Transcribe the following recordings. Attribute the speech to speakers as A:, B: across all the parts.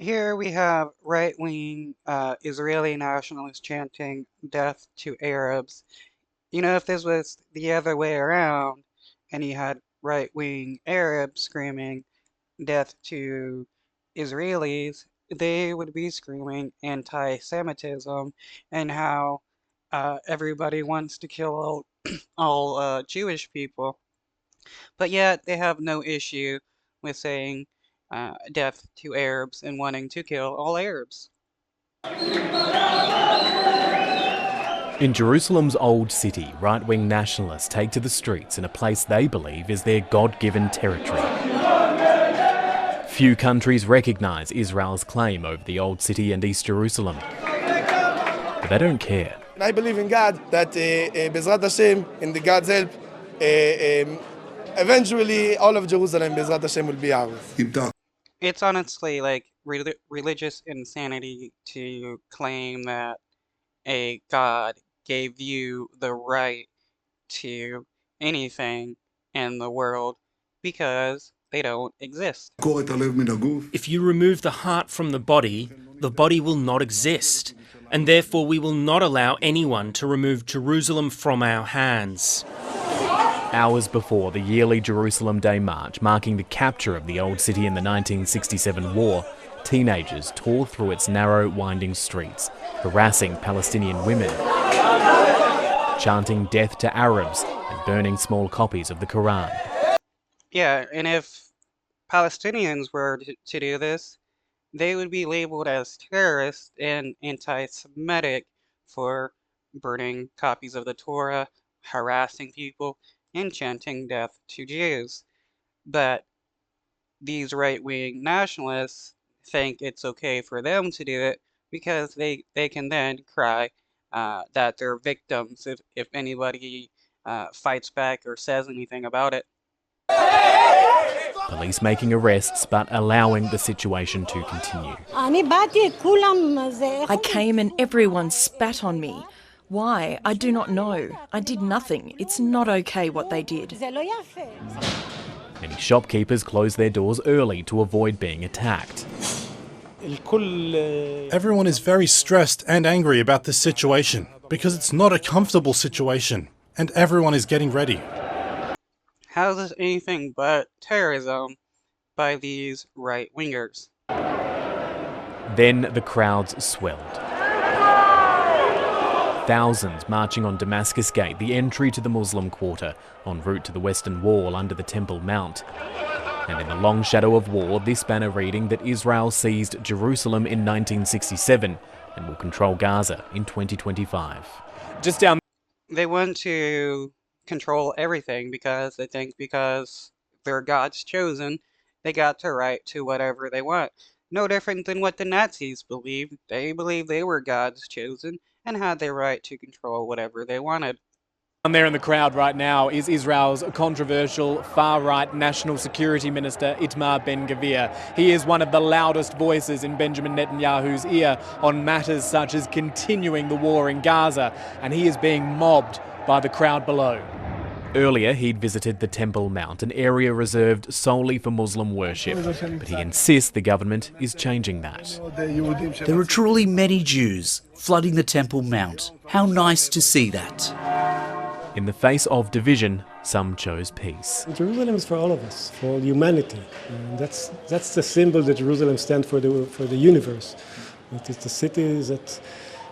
A: Here we have right-wing Israeli nationalists chanting death to Arabs. If this was the other way around and you had right-wing Arabs screaming death to Israelis, they would be screaming anti-Semitism and how everybody wants to kill all Jewish people. But yet they have no issue with saying death to Arabs and wanting to kill all Arabs.
B: In Jerusalem's Old City, right-wing nationalists take to the streets in a place they believe is their God-given territory. Few countries recognise Israel's claim over the Old City and East Jerusalem. But they don't care.
C: I believe in God, that Bezrat Hashem, in the God's help, eventually all of Jerusalem, Bezrat Hashem, will be ours.
A: It's honestly like religious insanity to claim that a God gave you the right to anything in the world because they don't exist.
D: If you remove the heart from the body will not exist, and therefore we will not allow anyone to remove Jerusalem from our hands.
B: Hours before the yearly Jerusalem Day March, marking the capture of the Old City in the 1967 war, teenagers tore through its narrow, winding streets, harassing Palestinian women, chanting death to Arabs and burning small copies of the Quran.
A: Yeah, and if Palestinians were to do this, they would be labeled as terrorists and anti-Semitic for burning copies of the Torah, harassing people, and chanting death to Jews. But these right-wing nationalists think it's okay for them to do it because they can then cry that they're victims if anybody fights back or says anything about it.
B: Police making arrests but allowing the situation to continue.
E: I came and everyone spat on me. Why? I do not know. I did nothing. It's not okay what they did.
B: Many shopkeepers closed their doors early to avoid being attacked.
F: Everyone is very stressed and angry about this situation because it's not a comfortable situation and everyone is getting ready.
A: How is this anything but terrorism by these right-wingers?
B: Then the crowds swelled. Thousands marching on Damascus Gate, the entry to the Muslim quarter, en route to the Western Wall under the Temple Mount. And in the long shadow of war, this banner reading that Israel seized Jerusalem in 1967 and will control Gaza in 2025.
D: Just down.
A: They want to control everything because they think because they're God's chosen, they got the right to whatever they want. No different than what the Nazis believed. They believed they were God's chosen and had the right to control whatever they wanted.
D: Down there in the crowd right now is Israel's controversial far-right National Security Minister Itamar Ben-Gvir. He is one of the loudest voices in Benjamin Netanyahu's ear on matters such as continuing the war in Gaza, and he is being mobbed by the crowd below.
B: Earlier, he'd visited the Temple Mount, an area reserved solely for Muslim worship, but he insists the government is changing that.
G: There are truly many Jews flooding the Temple Mount. How nice to see that.
B: In the face of division, some chose peace.
H: Jerusalem is for all of us, for humanity. And that's the symbol that Jerusalem stands for the universe. It is the city that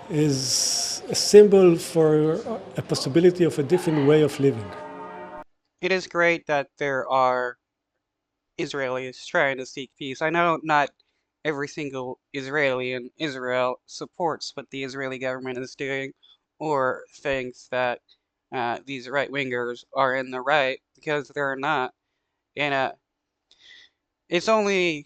H: is a symbol for a possibility of a different way of living.
A: It is great that there are Israelis trying to seek peace. I know not every single Israeli in Israel supports what the Israeli government is doing or thinks that these right-wingers are in the right, because they're not. And it's the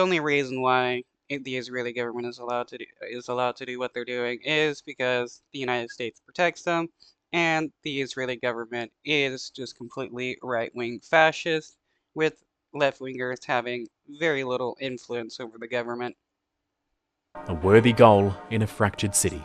A: only reason why the Israeli government is allowed to do what they're doing is because the United States protects them, and the Israeli government is just completely right-wing fascist, with left-wingers having very little influence over the government.
B: A worthy goal in a fractured city.